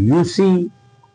UC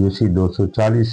UC 240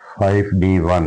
5D1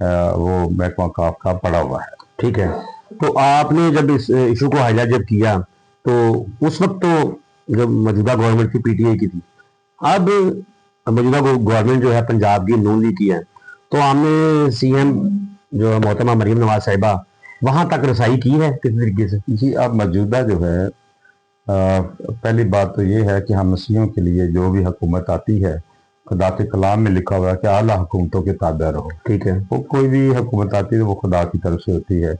وہ محکمہ کاف کا پڑا ہوا ہے. ٹھیک ہے. تو آپ نے جب اس ایشو کو ہائی لائٹ جب کیا تو اس وقت تو جب موجودہ گورنمنٹ کی پی ٹی آئی کی تھی، اب موجودہ گورنمنٹ جو ہے پنجاب کی نون لیگ کی ہے، تو ہم نے سی ایم جو ہے محترمہ مریم نواز صاحبہ وہاں تک رسائی کی ہے کس طریقے سے؟ جی اب موجودہ جو ہے پہلی بات تو یہ ہے کہ ہم مسیحیوں کے لیے جو بھی حکومت آتی ہے خدا کے کلام میں لکھا ہوا ہے کہ اعلیٰ حکومتوں کے تابع رہو. ٹھیک ہے. وہ کوئی بھی حکومت آتی ہے وہ خدا کی طرف سے ہوتی ہے،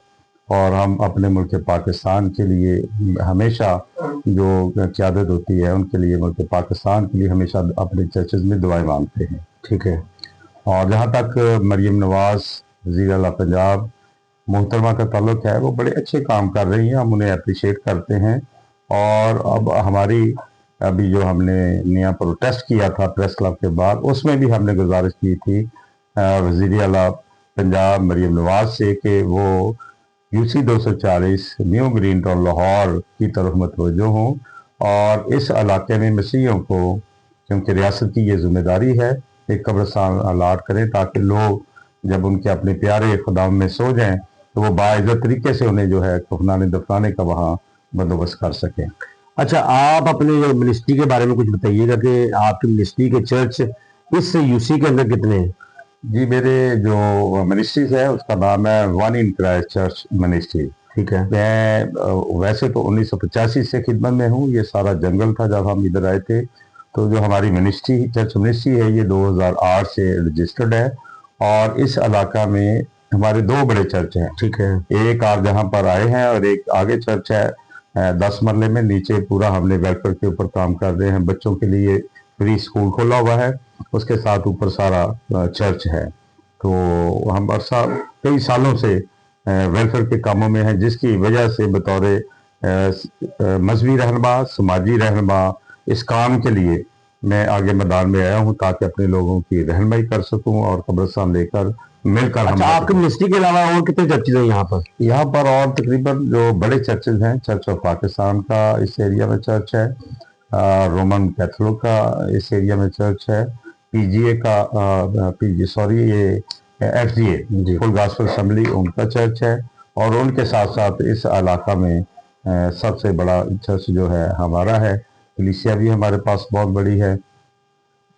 اور ہم اپنے ملک پاکستان کے لیے ہمیشہ جو قیادت ہوتی ہے ان کے لیے، ملک پاکستان کے لیے ہمیشہ اپنے چرچز میں دعائیں مانگتے ہیں. ٹھیک ہے. اور جہاں تک مریم نواز وزیر اعلیٰ پنجاب محترمہ کا تعلق ہے، وہ بڑے اچھے کام کر رہی ہیں، ہم انہیں اپریشیٹ کرتے ہیں. اور اب ہماری ابھی جو ہم نے نیا پروٹیسٹ کیا تھا پریس کلب کے بعد، اس میں بھی ہم نے گزارش کی تھی وزیر اعلیٰ پنجاب مریم نواز سے کہ وہ UC 240 new green town Lahore کی طرف متوجہ ہوں اور اس علاقے میں مسیحیوں کو، کیونکہ ریاست کی یہ ذمہ داری ہے، ایک قبرستان الاٹ کریں تاکہ لوگ جب ان کے اپنے پیارے خدا میں سو جائیں تو وہ باعزت طریقے سے انہیں جو ہے کفنانے دفنانے کا وہاں بندوبست کر سکیں. اچھا، آپ اپنے منسٹری کے بارے میں کچھ بتائیے گا کہ آپ کی منسٹری کے چرچ اس UC کے اندر کتنے ہیں؟ جی میرے جو منسٹریز ہے اس کا نام ہے ون ان کرائسٹ چرچ منسٹری. ٹھیک ہے. میں ویسے تو 1985 سے خدمت میں ہوں، یہ سارا جنگل تھا جب ہم ادھر آئے تھے. تو جو ہماری منسٹری چرچ منسٹری ہے یہ 2008 سے رجسٹرڈ ہے، اور اس علاقہ میں ہمارے 2 بڑے چرچ ہیں. ٹھیک ہے. ایک آپ جہاں پر آئے ہیں اور ایک آگے چرچ ہے 10 مرلے میں نیچے. پورا ہم نے ویلفیئر کے اوپر کام کر رہے ہیں، بچوں کے لیے فری اسکول کھولا ہوا ہے، اس کے ساتھ اوپر سارا چرچ ہے. تو ہم کئی سالوں سے ویلفیئر کے کاموں میں ہیں، جس کی وجہ سے بطور مذہبی رہنما، سماجی رہنما اس کام کے لیے میں آگے میدان میں آیا ہوں تاکہ اپنے لوگوں کی رہنمائی کر سکوں اور قبرستان لے کر مل کر. اچھا، آپ کی منسٹری کے علاوہ اور کتنے چرچز ہیں یہاں پر اور تقریباً جو بڑے چرچز ہیں، چرچ آف پاکستان کا اس ایریا میں چرچ ہے، رومن کیتھولک کا اس ایریا میں چرچ ہے، PGA کا یہ FGA فل گاسپل اسمبلی ان کا چرچ ہے، اور ان کے ساتھ ساتھ اس علاقہ میں سب سے بڑا چرچ جو ہے ہمارا ہے. کلیسیا بھی ہمارے پاس بہت بڑی ہے.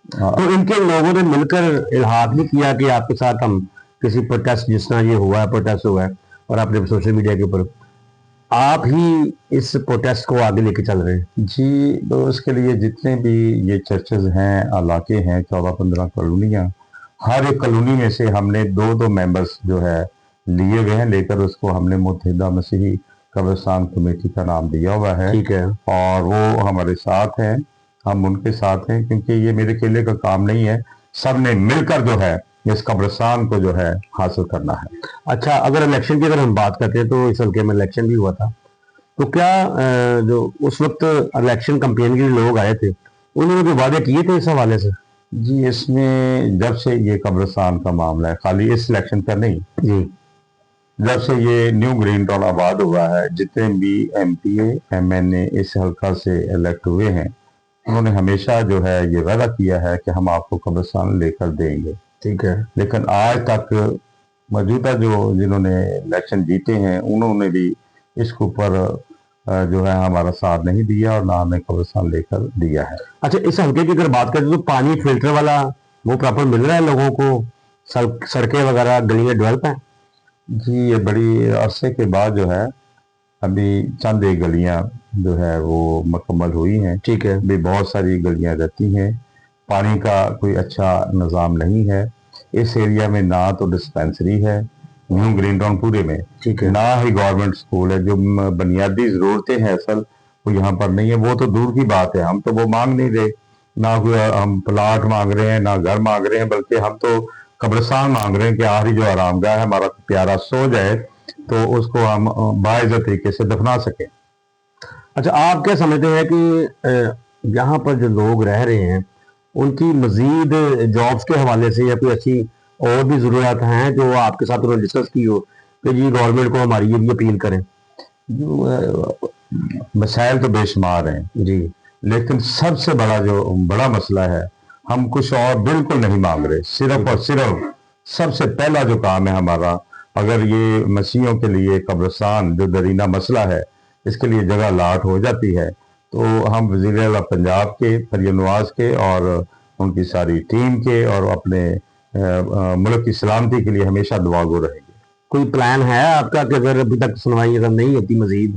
تو ان کے لوگوں نے مل کر الحاق نہیں کیا کہ آپ کے ساتھ ہم کسی پروٹیسٹ، جس طرح یہ ہوا ہے پروٹیسٹ ہوا ہے اور آپ نے سوشل میڈیا کے اوپر آپ ہی اس پروٹیسٹ کو آگے لے کے چل رہے ہیں؟ جی تو اس کے لیے جتنے بھی یہ چرچز ہیں، علاقے ہیں، 14-15 کالونیاں، ہر ایک کالونی میں سے ہم نے 2 ممبرز جو ہے لیے ہوئے ہیں، لے کر اس کو ہم نے متحدہ مسیحی قبرستان کمیٹی کا نام دیا ہوا ہے. ٹھیک ہے. اور وہ ہمارے ساتھ ہیں، ہم ان کے ساتھ ہیں، کیونکہ یہ میرے اکیلے کا کام نہیں ہے، سب نے مل کر جو ہے اس قبرستان کو جو ہے حاصل کرنا ہے. اچھا، اگر الیکشن کی اگر ہم بات کرتے ہیں تو اس حلقے میں الیکشن بھی ہوا تھا، تو کیا جو اس وقت الیکشن کمپین کے لوگ آئے تھے انہوں نے وعدے کیے تھے اس حوالے سے؟ جی اس میں جب سے یہ قبرستان کا معاملہ ہے، خالی اس الیکشن کا نہیں، جی جب سے یہ نیو گرین ٹاؤن آباد ہوا ہے، جتنے بھی MPA MNA اس حلقہ سے الیکٹ ہوئے ہیں انہوں نے ہمیشہ جو ہے یہ وعدہ کیا ہے کہ ہم آپ کو قبرستان لے کر دیں گے. ٹھیک ہے. لیکن آج تک موجودہ جنہوں نے الیکشن جیتے ہیں انہوں نے بھی اس کے اوپر جو ہے ہمارا ساتھ نہیں دیا اور نہ ہمیں قبرستان لے کر دیا ہے. اچھا، اس حلقے کی اگر بات کریں تو پانی فلٹر والا وہ پراپر مل رہا ہے لوگوں کو؟ سڑکیں وغیرہ گلیاں ڈیولپ ہیں؟ جی یہ بڑی عرصے کے بعد جو ہے ابھی چند ایک گلیاں جو ہے وہ مکمل ہوئی ہیں. ٹھیک ہے. بھی بہت ساری گلیاں رہتی ہیں، پانی کا کوئی اچھا نظام نہیں ہے اس ایریا میں، نہ تو ڈسپینسری ہے نیو گرین ٹاؤن پورے میں، نہ ہی گورنمنٹ سکول ہے. جو بنیادی ضرورتیں ہیں اصل وہ یہاں پر نہیں ہے. وہ تو دور کی بات ہے، ہم تو وہ مانگ نہیں رہے، نہ کوئی ہم پلاٹ مانگ رہے ہیں، نہ گھر مانگ رہے ہیں، بلکہ ہم تو قبرستان مانگ رہے ہیں کہ آخری جو آرام گاہ ہے ہمارا پیارا سو جائے تو اس کو ہم باعزت طریقے سے دفنا سکیں. اچھا، آپ کیا سمجھتے ہیں کہ یہاں پر جو لوگ رہ رہے ہیں ان کی مزید جابز کے حوالے سے یا کوئی اچھی اور بھی ضروریات ہیں جو آپ کے ساتھ انہوں نے ڈسکس کی ہو کہ جی گورنمنٹ کو ہماری یہ بھی اپیل کریں؟ مسائل تو بے شمار ہیں جی، لیکن سب سے بڑا مسئلہ ہے، ہم کچھ اور بالکل نہیں مانگ رہے، صرف اور صرف سب سے پہلا جو کام ہے ہمارا، اگر یہ مسیحیوں کے لیے قبرستان جو درینہ مسئلہ ہے اس کے لیے جگہ لاٹ ہو جاتی ہے تو ہم وزیر اعلیٰ پنجاب کے فرید نواز کے اور ان کی ساری ٹیم کے اور اپنے ملک کی سلامتی کے لیے ہمیشہ دعا گو رہیں گے۔ کوئی پلان ہے آپ کا کہ اگر ابھی تک سنوائی اگر نہیں ہوتی مزید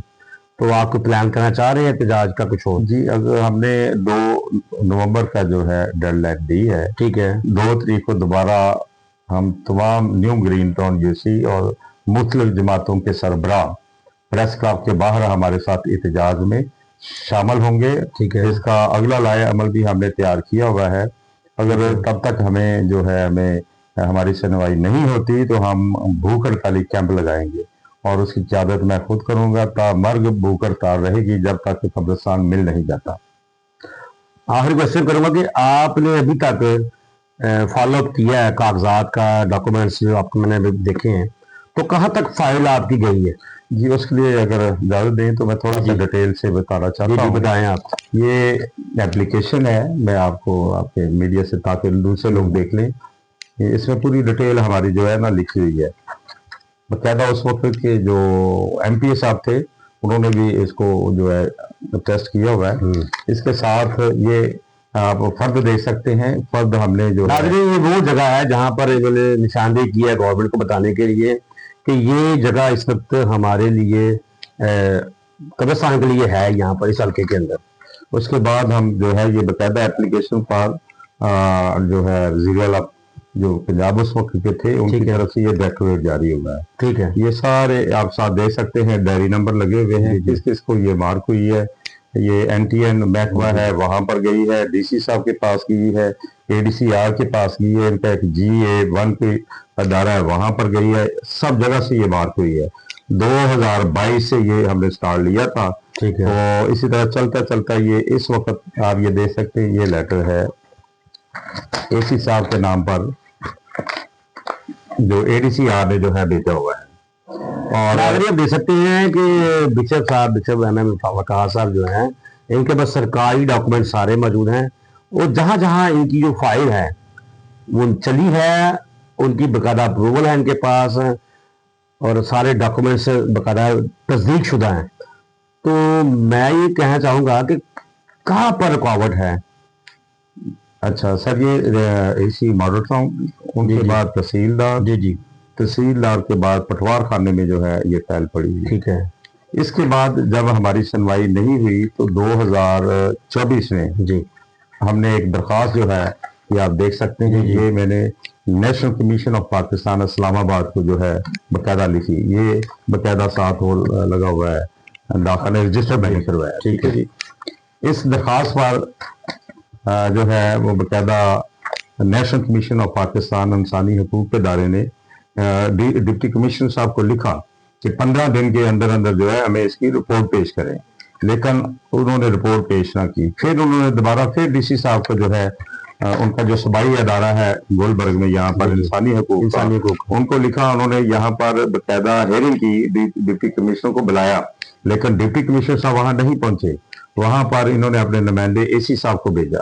تو آپ کو پلان کرنا چاہ رہے ہیں احتجاج کا کچھ ہو؟ جی، اگر ہم نے 2 نومبر کا جو ہے ڈیڈ لائن دی ہے، ٹھیک ہے، 2 تاریخ کو دوبارہ ہم تمام نیو گرین ٹاؤن یوسی اور مختلف جماعتوں کے سربراہ پریس کلب کے باہر ہمارے ساتھ احتجاج میں شامل ہوں گے۔ ٹھیک ہے، اس کا اگلا لائحہ عمل بھی ہم نے تیار کیا ہوا ہے۔ اگر تب تک ہمیں جو ہے ہماری سنوائی نہیں ہوتی تو ہم بھوک ہڑتالی کیمپ لگائیں گے اور اس کی قیادت میں خود کروں گا۔ تا مرگ بھوک ہڑتال رہے گی جب تک قبرستان مل نہیں جاتا۔ آخری کوشچن کروں گا کہ آپ نے ابھی تک فالو اپ کیا ہے کاغذات کا، ڈاکومنٹس جو آپ کو میں نے دیکھے ہیں، تو کہاں تک فائل آپ کی گئی ہے؟ جی، اس کے لیے اگر اجازت دیں تو میں تھوڑا سا ڈیٹیل سے بتانا چاہتا ہوں۔ بتائیں آپ۔ یہ ایپلیکیشن ہے، میں آپ کو آپ کے میڈیا سے تاکہ دوسرے لوگ دیکھ لیں، اس میں پوری ڈیٹیل ہماری جو ہے نا لکھی ہوئی ہے۔ باقاعدہ اس وقت کے جو ایم پی اے صاحب تھے انہوں نے بھی اس کو جو ہے ٹیسٹ کیا ہوا ہے۔ اس کے ساتھ یہ آپ فرد دیکھ سکتے ہیں، فرد ہم نے جو یہ وہ جگہ ہے جہاں پر انہوں نے نشاندہی کی ہے گورنمنٹ کو بتانے کے لیے کہ یہ جگہ اس وقت ہمارے لیے قبرستان کے لیے ہے یہاں پر اس حلقے کے اندر۔ اس کے بعد ہم جو ہے یہ باقاعدہ ایپلیکیشن فارم جو ہے وزیر اعلیٰ جو پنجاب اس وقت کے تھے ان کی طرف سے یہ ڈائریکٹوریٹ جاری ہوا ہے۔ ٹھیک ہے، یہ سارے آپ ساتھ دیکھ سکتے ہیں، ڈائری نمبر لگے ہوئے ہیں، کس کس کو یہ مارک ہوئی ہے۔ یہ این ٹی این محکمہ ہے وہاں پر گئی ہے، ڈی سی صاحب کے پاس گئی ہے، اے ڈی سی آر کے پاس گئی ہے، ان کا ایک جی اے 1 کی ادارہ ہے وہاں پر گئی ہے، سب جگہ سے یہ مارک ہوئی ہے۔ 2022 سے یہ ہم نے سٹارٹ لیا تھا، تو اسی طرح چلتا چلتا یہ اس وقت آپ یہ دیکھ سکتے ہیں، یہ لیٹر ہے اے سی صاحب کے نام پر جو اے ڈی سی آر نے جو ہے بھیجا ہوا ہے۔ اور اگر آپ دیکھ سکتے ہیں کہ بشپ ایم ایم وقاص صاحب جو ہیں ان کے پاس سرکاری ڈاکومنٹ سارے موجود ہیں، اور جہاں جہاں ان کی جو فائل ہے وہ چلی ہے ان کی باقاعدہ اپروول ہے ان کے پاس، اور سارے ڈاکومنٹس باقاعدہ تصدیق شدہ ہیں۔ تو میں یہ کہنا چاہوں گا کہ کہاں پر رکاوٹ ہے؟ اچھا سر، یہ اسی ماڈل ٹاؤن، ان کے بعد تحصیلدار، تحصیلدار کے بعد پٹوار خانے میں جو ہے یہ فائل پڑی ہوئی۔ ٹھیک ہے، اس کے بعد جب ہماری سنوائی نہیں ہوئی تو 2024 میں ہم نے ایک درخواست جو ہے یہ آپ دیکھ سکتے ہیں، یہ میں نے نیشنل کمیشن آف پاکستان اسلام آباد کو جو ہے باقاعدہ لکھی، یہ باقاعدہ ساتھ ہول لگا ہوا ہے، داخل رجسٹر میں نہیں کروایا۔ ٹھیک ہے جی، اس درخواست پر جو ہے وہ باقاعدہ نیشنل کمیشن آف پاکستان انسانی حقوق کے ادارے نے ڈپٹی کمشنر صاحب کو لکھا کہ 15 دن کے اندر اندر جو ہے ہمیں اس کی رپورٹ پیش کریں، لیکن انہوں نے رپورٹ پیش نہ کی۔ پھر انہوں نے دوبارہ پھر ڈی سی صاحب کو جو ہے ان کا جو صوبائی ادارہ ہے گولبرگ میں یہاں پر انسانی حقوق ان کو لکھا، انہوں نے یہاں پر باقاعدہ ہیئرنگ کی، ڈپٹی کمشنر کو بلایا، لیکن ڈپٹی کمشنر صاحب وہاں نہیں پہنچے۔ وہاں پر انہوں نے اپنے نمائندے اے سی صاحب کو بھیجا،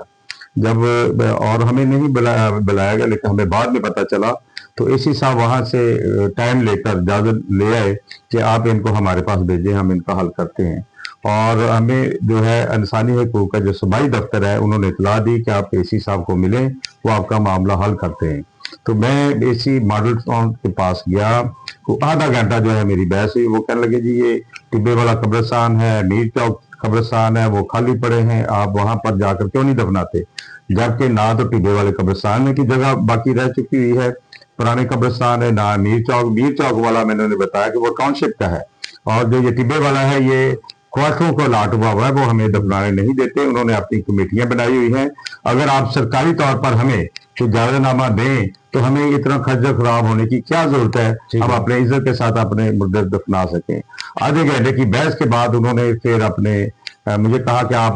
جب اور ہمیں نہیں بلایا گیا لیکن ہمیں بعد میں پتہ چلا، تو اے سی صاحب وہاں سے ٹائم لے کر اجازت لے آئے کہ آپ ان کو ہمارے پاس بھیجیں، ہم ان کا حل کرتے ہیں۔ اور ہمیں جو ہے انسانی حقوق کا جو صوبائی دفتر ہے انہوں نے اطلاع دی کہ آپ اے سی صاحب کو ملیں، وہ آپ کا معاملہ حل کرتے ہیں۔ تو میں اے سی ماڈل ٹاؤن کے پاس گیا، تو آدھا گھنٹہ جو ہے میری بحث ہوئی، وہ کہنے لگے جی یہ ٹبے والا قبرستان ہے، میر چوک قبرستان ہے، وہ خالی پڑے ہیں، آپ وہاں پر جا کر کیوں نہیں دفناتے؟ جبکہ نہ تو ٹبے والے قبرستان میں کی جگہ باقی رہ چکی ہوئی ہے، پرانے قبرستان ہے، نہ میر چوک والا میں نے بتایا کہ وہ ٹاؤن شپ کا ہے، اور جو یہ ٹبے والا ہے یہ کوارٹروں کو لاٹ ہوا ہوا ہے، وہ ہمیں دفنانے نہیں دیتے، انہوں نے اپنی کمیٹیاں بنائی ہوئی ہیں۔ اگر آپ سرکاری طور پر ہمیں اجازت نامہ دیں تو ہمیں اتنا خرچہ خراب ہونے کی کیا ضرورت ہے، ہم اپنے عزت کے ساتھ اپنے مردے دفنا سکیں۔ آدھے گھنٹے کی بحث کے بعد انہوں نے پھر مجھے کہا کہ آپ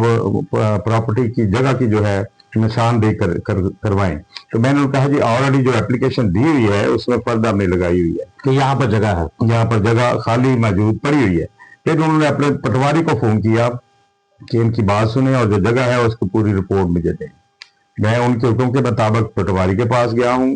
پراپرٹی کی جگہ کی جو ہے نشاندہی کروائیں، تو میں نے کہا جی آلریڈی جو اپلیکیشن دی ہوئی ہے اس میں پردہ ہم نے لگائی ہوئی ہے کہ یہاں پر جگہ ہے، یہاں پر جگہ خالی موجود پڑی ہوئی ہے۔ پھر انہوں نے اپنے پٹواری کو فون کیا کہ ان کی بات سنیں اور جو جگہ ہے اس کو پوری رپورٹ مجھے دیں۔ میں ان کے حکم کے مطابق پٹواری کے پاس گیا ہوں،